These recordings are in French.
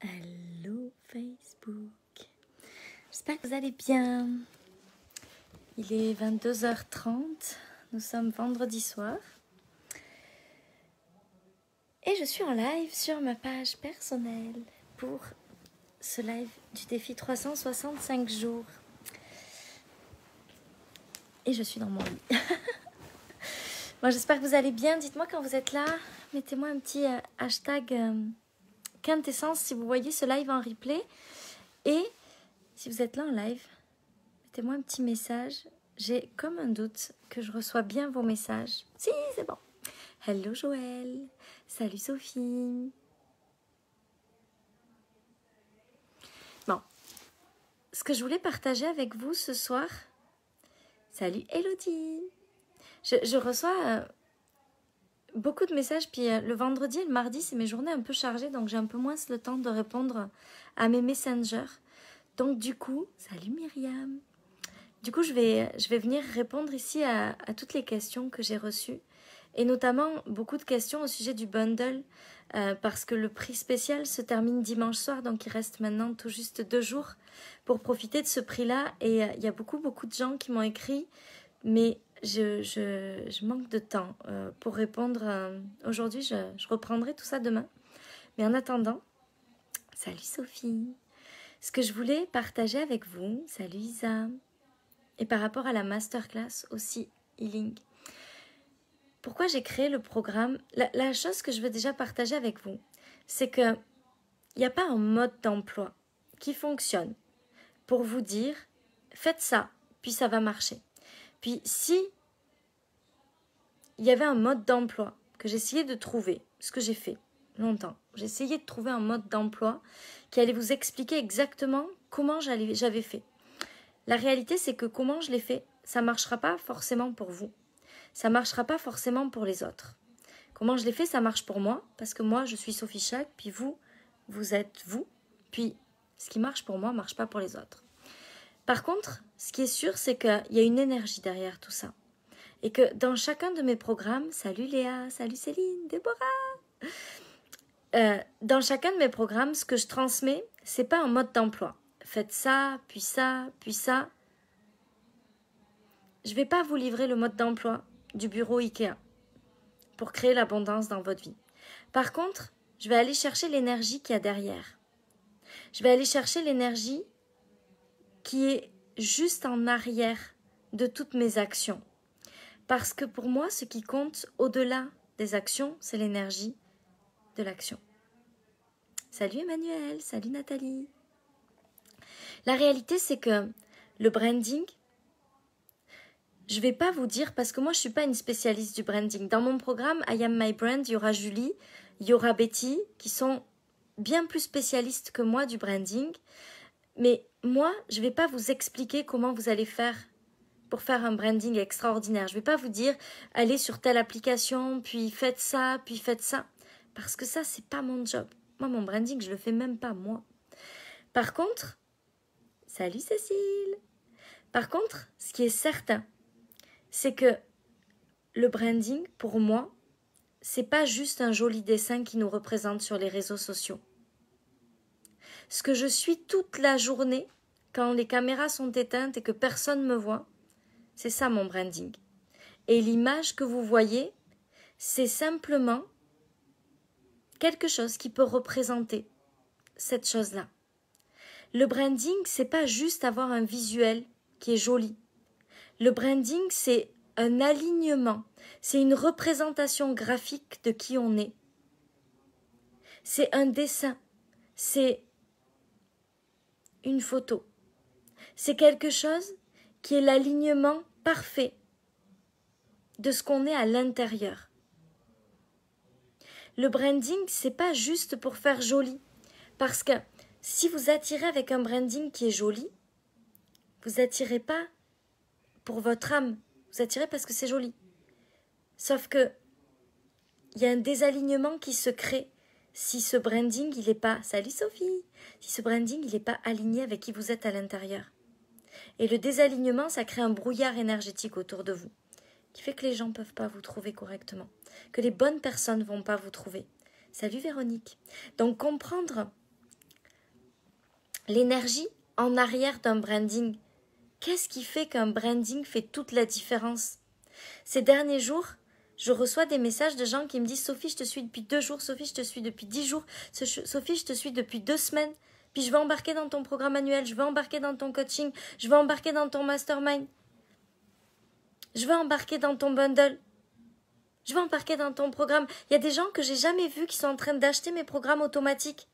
Hello Facebook, j'espère que vous allez bien. Il est 22h30, nous sommes vendredi soir et je suis en live sur ma page personnelle pour ce live du défi 365 jours et je suis dans mon lit. Bon, j'espère que vous allez bien, dites-moi quand vous êtes là, mettez-moi un petit hashtag quintessence si vous voyez ce live en replay. Et si vous êtes là en live, mettez-moi un petit message. J'ai comme un doute que je reçois bien vos messages. Si, c'est bon. Hello Joël. Salut Sophie. Bon. Ce que je voulais partager avec vous ce soir. Salut Elodie. Je reçois beaucoup de messages. Puis le vendredi et le mardi, c'est mes journées un peu chargées. Donc j'ai un peu moins le temps de répondre à mes messengers. Donc du coup, salut Myriam. Du coup, je vais venir répondre ici à toutes les questions que j'ai reçues. Et notamment, beaucoup de questions au sujet du bundle. Parce que le prix spécial se termine dimanche soir. Donc, il reste maintenant tout juste 2 jours pour profiter de ce prix-là. Et il y a beaucoup de gens qui m'ont écrit. Mais je manque de temps pour répondre. Aujourd'hui, je reprendrai tout ça demain. Mais en attendant, salut Sophie. Ce que je voulais partager avec vous, salut Isa. Et par rapport à la masterclass aussi, Healing. Pourquoi j'ai créé le programme? La chose que je veux déjà partager avec vous, c'est qu'il n'y a pas un mode d'emploi qui fonctionne pour vous dire, faites ça, puis ça va marcher. Puis si il y avait un mode d'emploi que j'essayais de trouver, ce que j'ai fait longtemps, j'ai essayé de trouver un mode d'emploi qui allait vous expliquer exactement comment j'avais fait. La réalité, c'est que comment je l'ai fait, ça ne marchera pas forcément pour vous. Ça ne marchera pas forcément pour les autres. Comment je l'ai fait, ça marche pour moi, parce que moi, je suis Sophie Chac, puis vous, vous êtes vous. Puis, ce qui marche pour moi ne marche pas pour les autres. Par contre, ce qui est sûr, c'est qu'il y a une énergie derrière tout ça. Et que dans chacun de mes programmes, salut Léa, salut Céline, Déborah, dans chacun de mes programmes, ce que je transmets, ce n'est pas un mode d'emploi. Faites ça, puis ça, puis ça. Je ne vais pas vous livrer le mode d'emploi du bureau Ikea pour créer l'abondance dans votre vie. Par contre, je vais aller chercher l'énergie qu'il y a derrière. Je vais aller chercher l'énergie qui est juste en arrière de toutes mes actions. Parce que pour moi, ce qui compte au-delà des actions, c'est l'énergie de l'action. Salut Emmanuel, salut Nathalie. La réalité, c'est que le branding, je ne vais pas vous dire, parce que moi je ne suis pas une spécialiste du branding. Dans mon programme I Am My Brand, il y aura Julie, il y aura Betty, qui sont bien plus spécialistes que moi du branding. Mais moi, je ne vais pas vous expliquer comment vous allez faire pour faire un branding extraordinaire. Je ne vais pas vous dire, allez sur telle application, puis faites ça, puis faites ça. Parce que ça, c'est pas mon job. Moi, mon branding, je ne le fais même pas moi. Par contre, salut Cécile. Par contre, ce qui est certain, c'est que le branding, pour moi, c'est pas juste un joli dessin qui nous représente sur les réseaux sociaux. Ce que je suis toute la journée, quand les caméras sont éteintes et que personne ne me voit, c'est ça mon branding. Et l'image que vous voyez, c'est simplement quelque chose qui peut représenter cette chose-là. Le branding, c'est pas juste avoir un visuel qui est joli. Le branding, c'est un alignement, c'est une représentation graphique de qui on est. C'est un dessin, c'est une photo. C'est quelque chose qui est l'alignement parfait de ce qu'on est à l'intérieur. Le branding, c'est pas juste pour faire joli. Parce que si vous attirez avec un branding qui est joli, vous attirez pas pour votre âme, vous attirez parce que c'est joli. Sauf que il y a un désalignement qui se crée si ce branding, il n'est pas, salut Sophie, si ce branding, il n'est pas aligné avec qui vous êtes à l'intérieur. Et le désalignement, ça crée un brouillard énergétique autour de vous, qui fait que les gens ne peuvent pas vous trouver correctement, que les bonnes personnes ne vont pas vous trouver. Salut Véronique. Donc comprendre l'énergie en arrière d'un branding. Qu'est-ce qui fait qu'un branding fait toute la différence? Ces derniers jours, je reçois des messages de gens qui me disent « Sophie, je te suis depuis 2 jours, Sophie, je te suis depuis 10 jours, Sophie, je te suis depuis 2 semaines, puis je vais embarquer dans ton programme annuel, je vais embarquer dans ton coaching, je vais embarquer dans ton mastermind, je vais embarquer dans ton bundle, je vais embarquer dans ton programme. » Il y a des gens que j'ai jamais vus qui sont en train d'acheter mes programmes automatiques.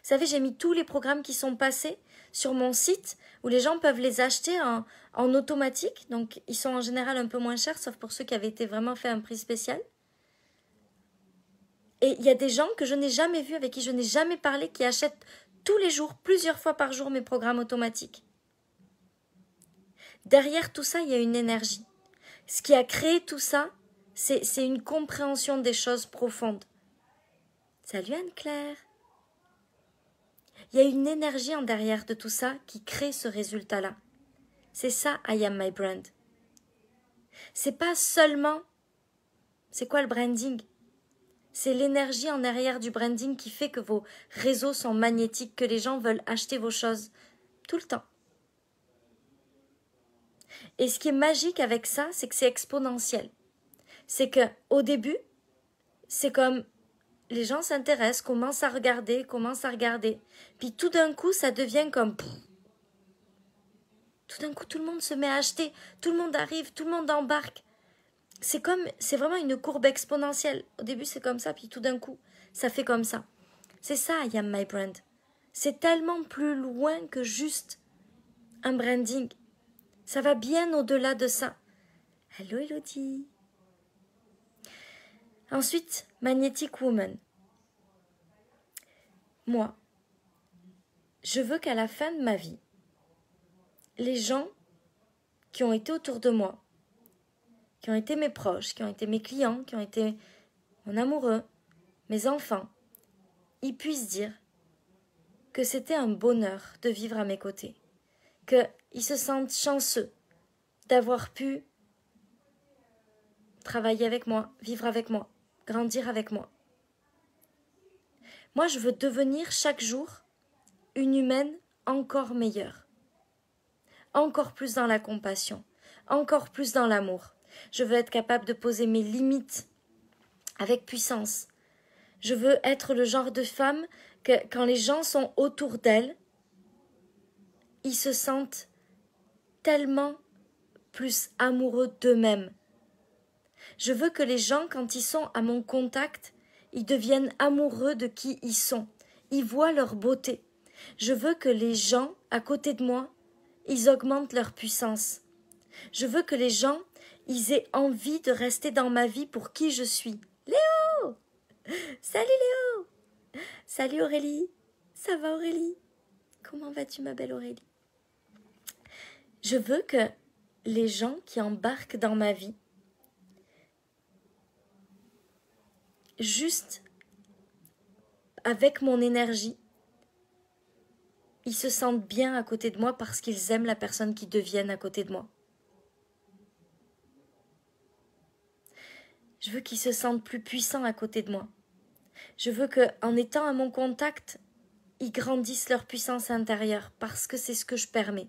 Vous savez, j'ai mis tous les programmes qui sont passés sur mon site où les gens peuvent les acheter en automatique. Donc, ils sont en général un peu moins chers, sauf pour ceux qui avaient été vraiment fait un prix spécial. Et il y a des gens que je n'ai jamais vus, avec qui je n'ai jamais parlé, qui achètent tous les jours, plusieurs fois par jour, mes programmes automatiques. Derrière tout ça, il y a une énergie. Ce qui a créé tout ça, c'est une compréhension des choses profondes. Salut Anne-Claire. Il y a une énergie en derrière de tout ça qui crée ce résultat-là. C'est ça, I am my brand. C'est pas seulement... C'est quoi le branding? C'est l'énergie en arrière du branding qui fait que vos réseaux sont magnétiques, que les gens veulent acheter vos choses tout le temps. Et ce qui est magique avec ça, c'est que c'est exponentiel. C'est que au début, c'est comme les gens s'intéressent, commencent à regarder. Puis tout d'un coup, ça devient comme... Tout d'un coup, tout le monde se met à acheter, tout le monde arrive, tout le monde embarque. C'est vraiment une courbe exponentielle. Au début, c'est comme ça, puis tout d'un coup, ça fait comme ça. C'est ça, I am my brand. C'est tellement plus loin que juste un branding. Ça va bien au-delà de ça. Hello Elodie. Ensuite, Magnetic Woman. Moi, je veux qu'à la fin de ma vie, les gens qui ont été autour de moi, qui ont été mes proches, qui ont été mes clients, qui ont été mon amoureux, mes enfants, ils puissent dire que c'était un bonheur de vivre à mes côtés, qu'ils se sentent chanceux d'avoir pu travailler avec moi, vivre avec moi, grandir avec moi. Moi, je veux devenir chaque jour une humaine encore meilleure, encore plus dans la compassion, encore plus dans l'amour. Je veux être capable de poser mes limites avec puissance. Je veux être le genre de femme que quand les gens sont autour d'elle, ils se sentent tellement plus amoureux d'eux-mêmes. Je veux que les gens, quand ils sont à mon contact, ils deviennent amoureux de qui ils sont. Ils voient leur beauté. Je veux que les gens à côté de moi, ils augmentent leur puissance. Je veux que les gens, ils aient envie de rester dans ma vie pour qui je suis. Léo! Salut Léo! Salut Aurélie! Ça va Aurélie? Comment vas-tu ma belle Aurélie? Je veux que les gens qui embarquent dans ma vie, juste avec mon énergie, ils se sentent bien à côté de moi parce qu'ils aiment la personne qui deviennent à côté de moi. Je veux qu'ils se sentent plus puissants à côté de moi. Je veux qu'en étant à mon contact, ils grandissent leur puissance intérieure parce que c'est ce que je permets.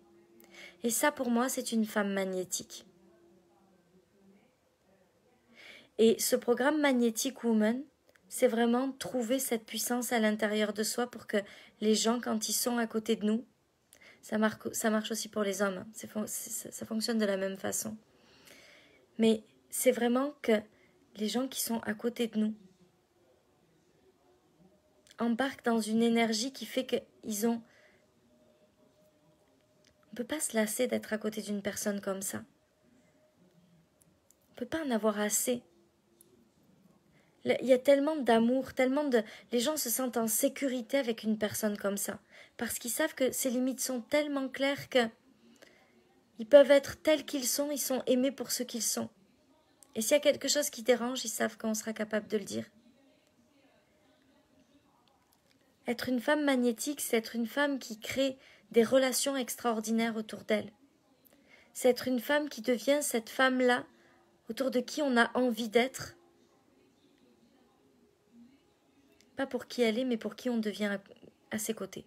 Et ça, pour moi, c'est une femme magnétique. Et ce programme Magnetic Woman, c'est vraiment trouver cette puissance à l'intérieur de soi pour que les gens, quand ils sont à côté de nous, ça marche aussi pour les hommes, ça fonctionne de la même façon. Mais c'est vraiment que les gens qui sont à côté de nous embarquent dans une énergie qui fait qu'ils ont... On ne peut pas se lasser d'être à côté d'une personne comme ça. On ne peut pas en avoir assez. Il y a tellement d'amour, les gens se sentent en sécurité avec une personne comme ça, parce qu'ils savent que ses limites sont tellement claires que ils peuvent être tels qu'ils sont aimés pour ce qu'ils sont. Et s'il y a quelque chose qui dérange, ils savent qu'on sera capable de le dire. Être une femme magnétique, c'est être une femme qui crée des relations extraordinaires autour d'elle. C'est être une femme qui devient cette femme-là, autour de qui on a envie d'être, pas pour qui elle est, mais pour qui on devient à ses côtés.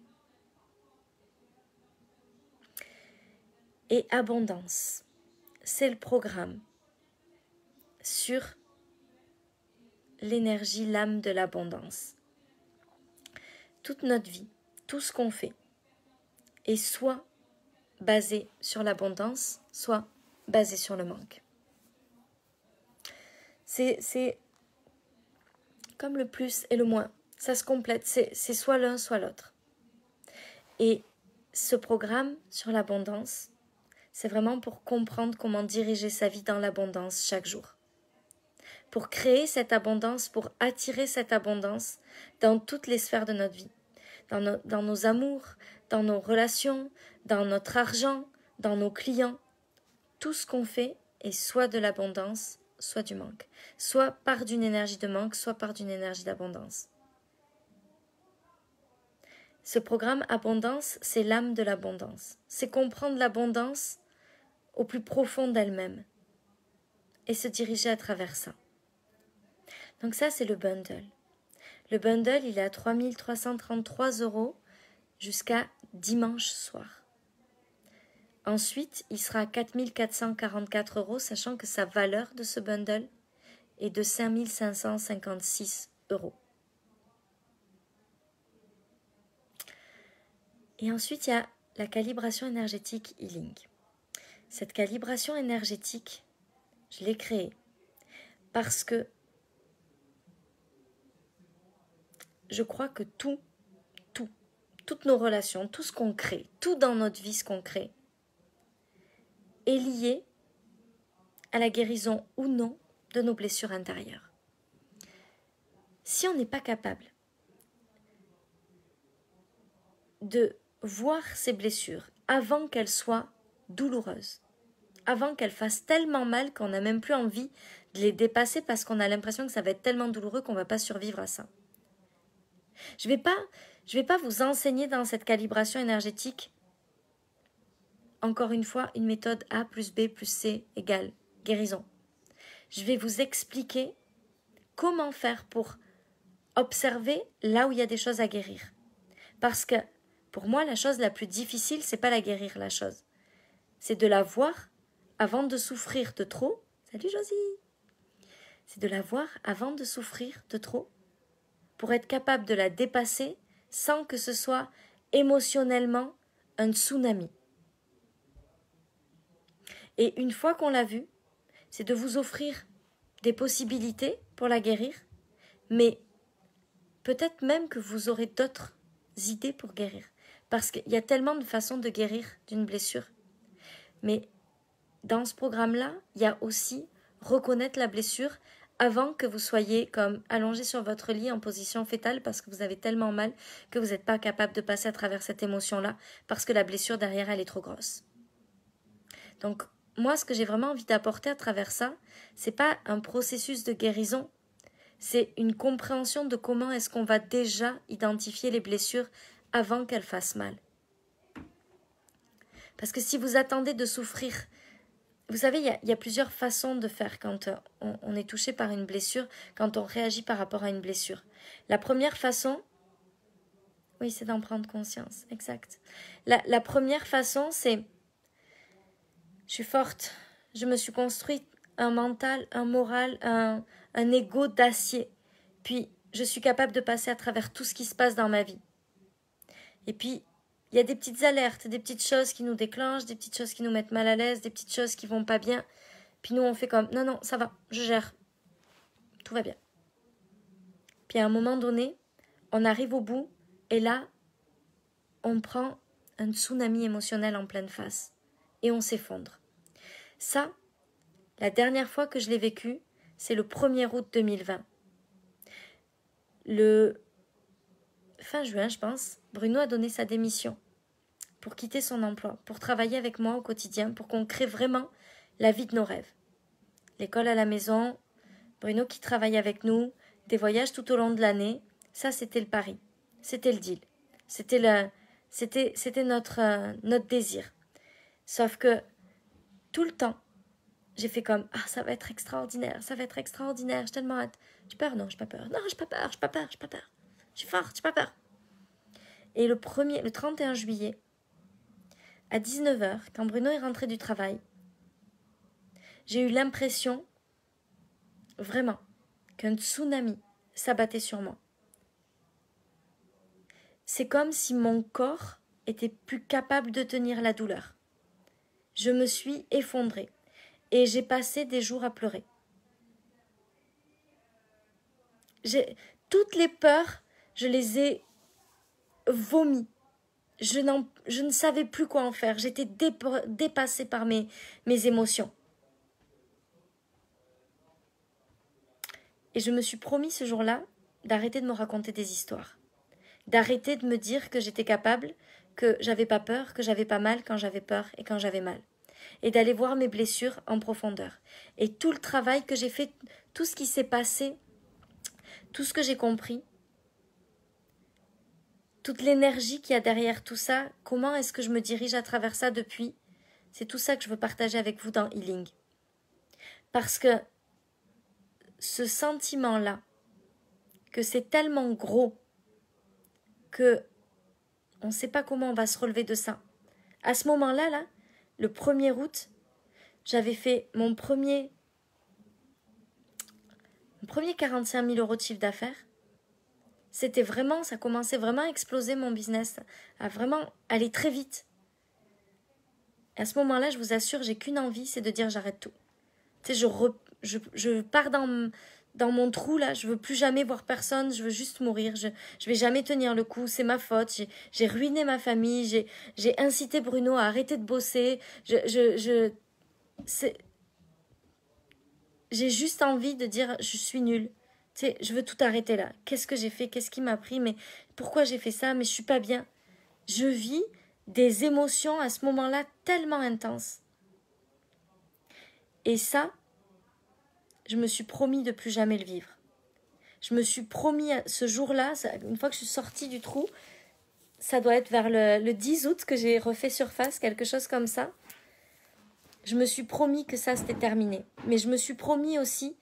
Et abondance, c'est le programme sur l'énergie, l'âme de l'abondance. Toute notre vie, tout ce qu'on fait, est soit basé sur l'abondance, soit basé sur le manque. C'est comme le plus et le moins. Ça se complète, c'est soit l'un, soit l'autre. Et ce programme sur l'abondance, c'est vraiment pour comprendre comment diriger sa vie dans l'abondance chaque jour. Pour créer cette abondance, pour attirer cette abondance dans toutes les sphères de notre vie. Dans nos amours, dans nos relations, dans notre argent, dans nos clients. Tout ce qu'on fait est soit de l'abondance, soit du manque. Soit part d'une énergie de manque, soit part d'une énergie d'abondance. Ce programme abondance, c'est l'âme de l'abondance. C'est comprendre l'abondance au plus profond d'elle-même et se diriger à travers ça. Donc ça, c'est le bundle. Le bundle, il est à 3 333 € jusqu'à dimanche soir. Ensuite, il sera à 4 444 €, sachant que sa valeur de ce bundle est de 5 556 €. Et ensuite, il y a la calibration énergétique healing. Cette calibration énergétique, je l'ai créée parce que je crois que toutes nos relations, tout ce qu'on crée, tout dans notre vie ce qu'on crée, est lié à la guérison ou non de nos blessures intérieures. Si on n'est pas capable de voir ces blessures avant qu'elles soient douloureuses, avant qu'elles fassent tellement mal qu'on n'a même plus envie de les dépasser parce qu'on a l'impression que ça va être tellement douloureux qu'on ne va pas survivre à ça. Je vais pas vous enseigner dans cette calibration énergétique, encore une fois, une méthode A plus B plus C égale guérison. Je vais vous expliquer comment faire pour observer là où il y a des choses à guérir. Parce que pour moi, la chose la plus difficile, c'est pas la guérir, la chose. C'est de la voir avant de souffrir de trop. Salut Josie! C'est de la voir avant de souffrir de trop pour être capable de la dépasser sans que ce soit émotionnellement un tsunami. Et une fois qu'on l'a vu, c'est de vous offrir des possibilités pour la guérir, mais peut-être même que vous aurez d'autres idées pour guérir. Parce qu'il y a tellement de façons de guérir d'une blessure. Mais dans ce programme-là, il y a aussi reconnaître la blessure avant que vous soyez comme allongé sur votre lit en position fétale parce que vous avez tellement mal que vous n'êtes pas capable de passer à travers cette émotion-là parce que la blessure derrière elle est trop grosse. Donc moi, ce que j'ai vraiment envie d'apporter à travers ça, c'est pas un processus de guérison, c'est une compréhension de comment est-ce qu'on va déjà identifier les blessures avant qu'elles fassent mal. Parce que si vous attendez de souffrir, vous savez, il y a plusieurs façons de faire quand on est touché par une blessure, quand on réagit par rapport à une blessure. La première façon, oui, c'est d'en prendre conscience, exact. La première façon, c'est je suis forte, je me suis construite un mental, un moral, un ego d'acier. Puis, je suis capable de passer à travers tout ce qui se passe dans ma vie. Et puis, il y a des petites alertes, des petites choses qui nous déclenchent, des petites choses qui nous mettent mal à l'aise, des petites choses qui vont pas bien. Puis nous, on fait comme, non, ça va, je gère. Tout va bien. Puis à un moment donné, on arrive au bout, et là, on prend un tsunami émotionnel en pleine face. Et on s'effondre. Ça, la dernière fois que je l'ai vécu, c'est le 1er août 2020. Le fin juin, je pense, Bruno a donné sa démission pour quitter son emploi, pour travailler avec moi au quotidien, pour qu'on crée vraiment la vie de nos rêves. L'école à la maison, Bruno qui travaille avec nous, des voyages tout au long de l'année, ça c'était le pari, c'était le deal, c'était notre désir. Sauf que tout le temps, j'ai fait comme, ça va être extraordinaire, j'ai tellement hâte. J'ai peur? Non, j'ai pas peur. Non, j'ai pas peur. Je suis forte, j'ai pas peur. Et le 31 juillet, à 19h, quand Bruno est rentré du travail, j'ai eu l'impression, vraiment, qu'un tsunami s'abattait sur moi. C'est comme si mon corps était plus capable de tenir la douleur. Je me suis effondrée et j'ai passé des jours à pleurer. Toutes les peurs, je les ai vomies. Je ne savais plus quoi en faire. J'étais dépassée par mes émotions. Et je me suis promis ce jour-là d'arrêter de me raconter des histoires. D'arrêter de me dire que j'étais capable, que j'avais pas peur, que j'avais pas mal quand j'avais peur et quand j'avais mal. Et d'aller voir mes blessures en profondeur. Et tout le travail que j'ai fait, tout ce qui s'est passé, tout ce que j'ai compris, toute l'énergie qu'il y a derrière tout ça, comment est-ce que je me dirige à travers ça depuis, c'est tout ça que je veux partager avec vous dans Healing. Parce que ce sentiment-là, que c'est tellement gros que on ne sait pas comment on va se relever de ça. À ce moment-là, là, le 1er août, j'avais fait mon premier 45 000 € de chiffre d'affaires. C'était vraiment, ça commençait vraiment à exploser mon business, à vraiment aller très vite. Et à ce moment-là, je vous assure, j'ai qu'une envie, c'est de dire j'arrête tout. Tu sais, je pars dans mon trou là, je veux plus jamais voir personne, je veux juste mourir, je vais jamais tenir le coup, c'est ma faute, j'ai ruiné ma famille, j'ai incité Bruno à arrêter de bosser, j'ai juste envie de dire je suis nulle. Tu sais, je veux tout arrêter là. Qu'est-ce que j'ai fait? Qu'est-ce qui m'a pris? Mais pourquoi j'ai fait ça? Mais je suis pas bien. Je vis des émotions à ce moment-là tellement intenses. Et ça, je me suis promis de plus jamais le vivre. Je me suis promis ce jour-là, une fois que je suis sortie du trou, ça doit être vers le 10 août que j'ai refait surface, quelque chose comme ça. Je me suis promis que ça c'était terminé. Mais je me suis promis aussi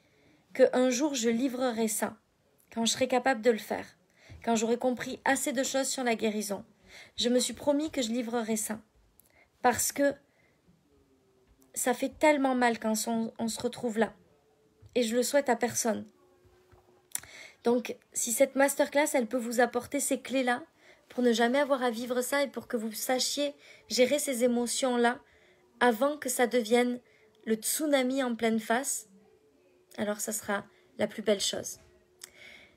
qu'un jour je livrerai ça, quand je serai capable de le faire, quand j'aurai compris assez de choses sur la guérison. Je me suis promis que je livrerai ça. Parce que ça fait tellement mal quand on se retrouve là. Et je le souhaite à personne. Donc, si cette masterclass, elle peut vous apporter ces clés-là, pour ne jamais avoir à vivre ça et pour que vous sachiez gérer ces émotions-là avant que ça devienne le tsunami en pleine face, alors ça sera la plus belle chose.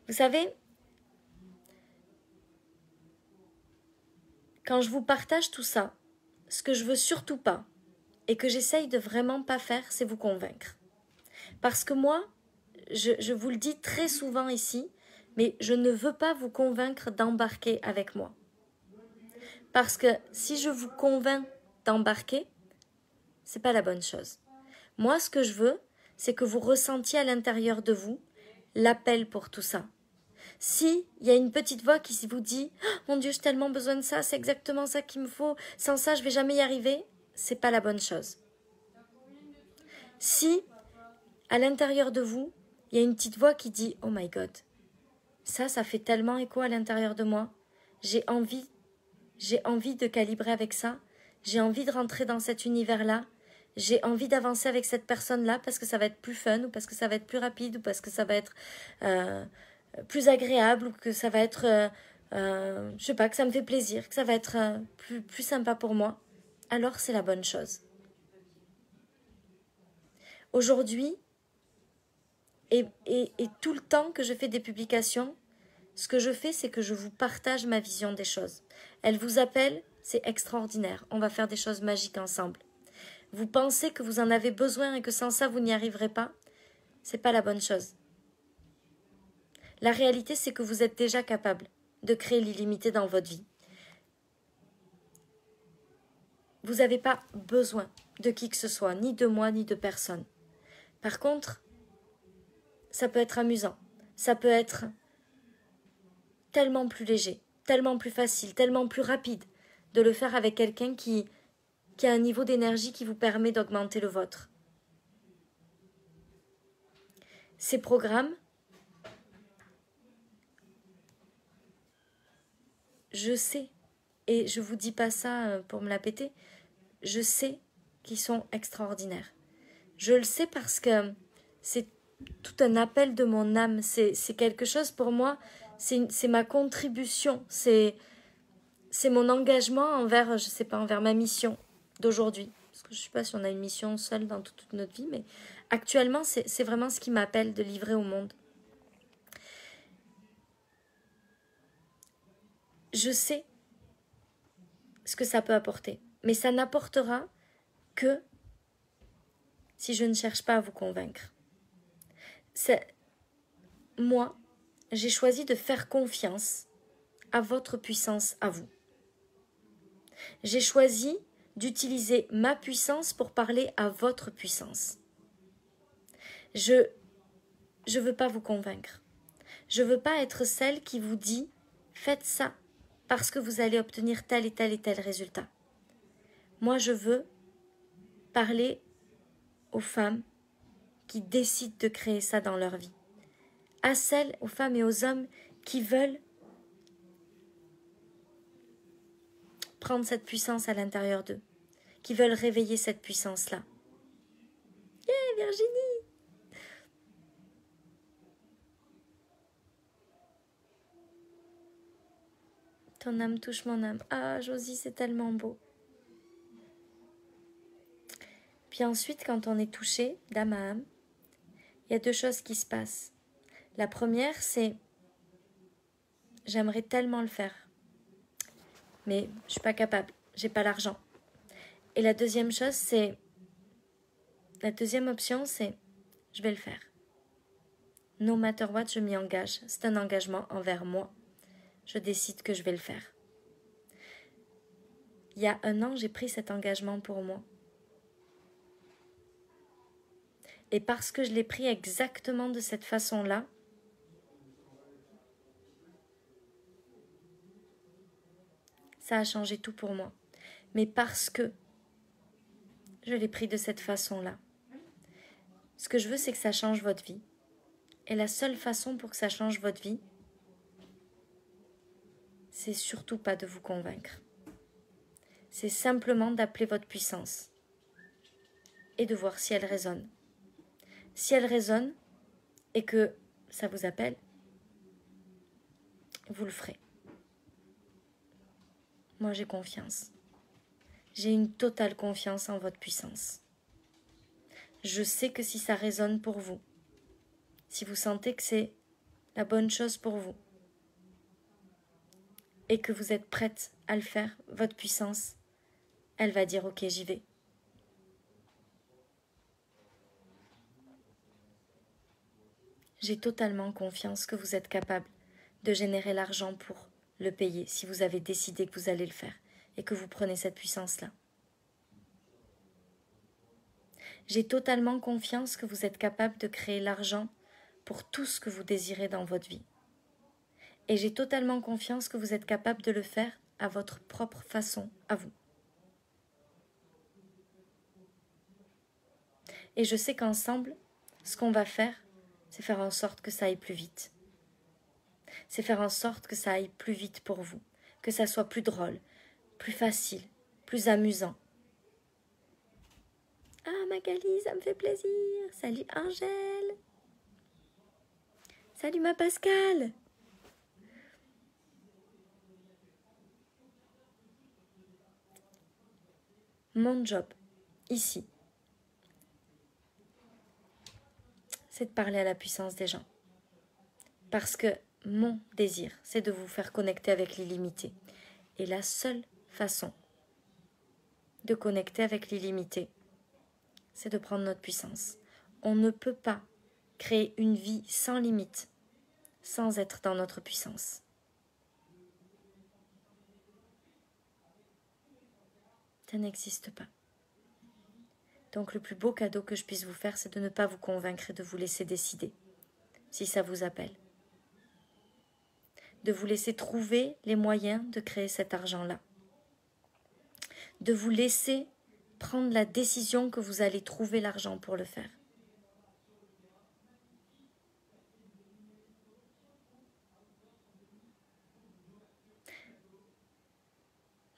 Vous savez, quand je vous partage tout ça, ce que je veux surtout pas et que j'essaye de vraiment pas faire, c'est vous convaincre. Parce que moi, je vous le dis très souvent ici, mais je ne veux pas vous convaincre d'embarquer avec moi. Parce que si je vous convainc d'embarquer, c'est pas la bonne chose. Moi, ce que je veux, c'est que vous ressentiez à l'intérieur de vous l'appel pour tout ça. Si il y a une petite voix qui vous dit oh, « Mon Dieu, j'ai tellement besoin de ça, c'est exactement ça qu'il me faut, sans ça, je vais jamais y arriver », c'est pas la bonne chose. Si, à l'intérieur de vous, il y a une petite voix qui dit « Oh my God, ça fait tellement écho à l'intérieur de moi, j'ai envie de calibrer avec ça, j'ai envie de rentrer dans cet univers-là, j'ai envie d'avancer avec cette personne-là parce que ça va être plus fun ou parce que ça va être plus rapide ou parce que ça va être plus agréable ou que ça va être, je sais pas, que ça me fait plaisir, que ça va être plus sympa pour moi, alors c'est la bonne chose. Aujourd'hui, et tout le temps que je fais des publications, ce que je fais, c'est que je vous partage ma vision des choses. Elle vous appelle, c'est extraordinaire. On va faire des choses magiques ensemble. Vous pensez que vous en avez besoin et que sans ça, vous n'y arriverez pas? C'est pas la bonne chose. La réalité, c'est que vous êtes déjà capable de créer l'illimité dans votre vie. Vous n'avez pas besoin de qui que ce soit, ni de moi, ni de personne. Par contre, ça peut être amusant. Ça peut être tellement plus léger, tellement plus facile, tellement plus rapide de le faire avec quelqu'un qui a un niveau d'énergie qui vous permet d'augmenter le vôtre. Ces programmes, je sais, et je vous dis pas ça pour me la péter, je sais qu'ils sont extraordinaires. Je le sais parce que c'est tout un appel de mon âme. C'est quelque chose pour moi, c'est ma contribution, c'est mon engagement envers, je sais pas, envers ma mission d'aujourd'hui. Parce que je sais pas si on a une mission seule dans toute notre vie, mais actuellement, c'est vraiment ce qui m'appelle de livrer au monde. Je sais ce que ça peut apporter, mais ça n'apportera que si je ne cherche pas à vous convaincre. Moi, j'ai choisi de faire confiance à votre puissance à vous. J'ai choisi d'utiliser ma puissance pour parler à votre puissance. Je veux pas vous convaincre. Je veux pas être celle qui vous dit « faites ça » parce que vous allez obtenir tel et tel et tel résultat. Moi, je veux parler aux femmes qui décident de créer ça dans leur vie. À celles, aux femmes et aux hommes qui veulent prendre cette puissance à l'intérieur d'eux, qui veulent réveiller cette puissance-là. Yeah, Virginie! Ton âme touche mon âme. Ah, Josie, c'est tellement beau. Puis ensuite, quand on est touché d'âme à âme, il y a deux choses qui se passent. La première, c'est j'aimerais tellement le faire, mais je suis pas capable, j'ai pas l'argent. Et la deuxième chose, la deuxième option, c'est je vais le faire. No matter what, je m'y engage. C'est un engagement envers moi. Je décide que je vais le faire. Il y a 1 an, j'ai pris cet engagement pour moi. Et parce que je l'ai pris exactement de cette façon-là, ça a changé tout pour moi. Mais parce que je l'ai pris de cette façon-là, ce que je veux, c'est que ça change votre vie. Et la seule façon pour que ça change votre vie, c'est surtout pas de vous convaincre. C'est simplement d'appeler votre puissance et de voir si elle résonne. Si elle résonne et que ça vous appelle, vous le ferez. Moi, j'ai confiance. J'ai une totale confiance en votre puissance. Je sais que si ça résonne pour vous, si vous sentez que c'est la bonne chose pour vous et que vous êtes prête à le faire, votre puissance, elle va dire « Ok, j'y vais ». J'ai totalement confiance que vous êtes capable de générer l'argent pour le payer si vous avez décidé que vous allez le faire et que vous prenez cette puissance-là. J'ai totalement confiance que vous êtes capable de créer l'argent pour tout ce que vous désirez dans votre vie. Et j'ai totalement confiance que vous êtes capable de le faire à votre propre façon, à vous. Et je sais qu'ensemble, ce qu'on va faire, c'est faire en sorte que ça aille plus vite. C'est faire en sorte que ça aille plus vite pour vous, que ça soit plus drôle, plus facile, plus amusant. Ah, Magali, ça me fait plaisir. Salut Angèle. Salut ma Pascale. Mon job, ici, c'est de parler à la puissance des gens. Parce que mon désir, c'est de vous faire connecter avec l'illimité. Et la seule façon de connecter avec l'illimité, c'est de prendre notre puissance. On ne peut pas créer une vie sans limite, sans être dans notre puissance. Ça n'existe pas. Donc le plus beau cadeau que je puisse vous faire, c'est de ne pas vous convaincre et de vous laisser décider, si ça vous appelle. De vous laisser trouver les moyens de créer cet argent-là. De vous laisser prendre la décision que vous allez trouver l'argent pour le faire.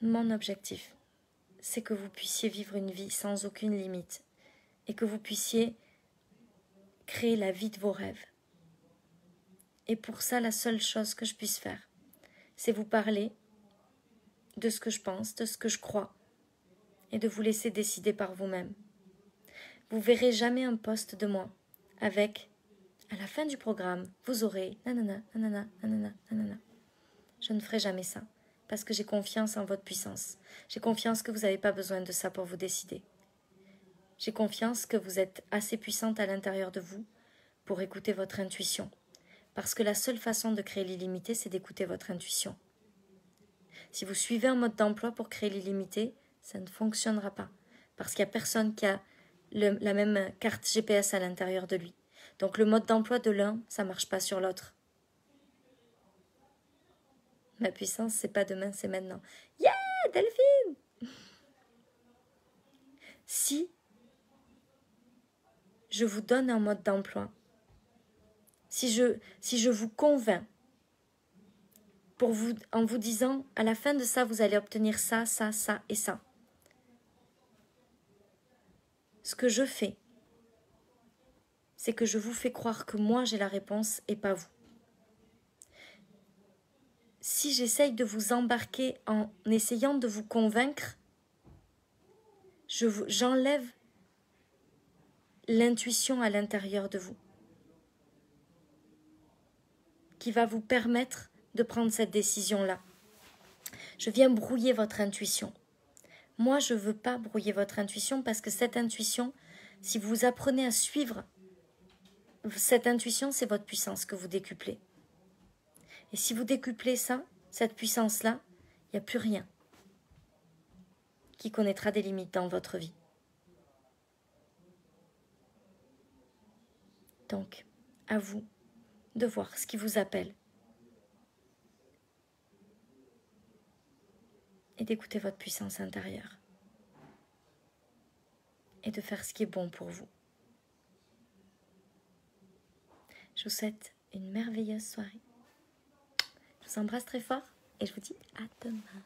Mon objectif, c'est que vous puissiez vivre une vie sans aucune limite et que vous puissiez créer la vie de vos rêves. Et pour ça, la seule chose que je puisse faire, c'est vous parler de ce que je pense, de ce que je crois, et de vous laisser décider par vous-même. Vous verrez jamais un post de moi avec, à la fin du programme, vous aurez nanana, nanana, nanana, nanana. Je ne ferai jamais ça, parce que j'ai confiance en votre puissance. J'ai confiance que vous n'avez pas besoin de ça pour vous décider. J'ai confiance que vous êtes assez puissante à l'intérieur de vous pour écouter votre intuition. Parce que la seule façon de créer l'illimité, c'est d'écouter votre intuition. Si vous suivez un mode d'emploi pour créer l'illimité, ça ne fonctionnera pas. Parce qu'il n'y a personne qui a la même carte GPS à l'intérieur de lui. Donc le mode d'emploi de l'un, ça ne marche pas sur l'autre. Ma puissance, c'est pas demain, c'est maintenant. Yeah, Delphine! Si je vous donne un mode d'emploi, si je vous convainc en vous disant, à la fin de ça, vous allez obtenir ça, ça, ça et ça. Ce que je fais, c'est que je vous fais croire que moi, j'ai la réponse et pas vous. Si j'essaye de vous embarquer en essayant de vous convaincre, j'enlève l'intuition à l'intérieur de vous qui va vous permettre de prendre cette décision-là. Je viens brouiller votre intuition. Moi, je ne veux pas brouiller votre intuition parce que cette intuition, si vous apprenez à suivre cette intuition, c'est votre puissance que vous décuplez. Et si vous décuplez ça, cette puissance-là, il n'y a plus rien qui connaîtra des limites dans votre vie. Donc, à vous de voir ce qui vous appelle et d'écouter votre puissance intérieure et de faire ce qui est bon pour vous. Je vous souhaite une merveilleuse soirée. Je vous embrasse très fort et je vous dis à demain.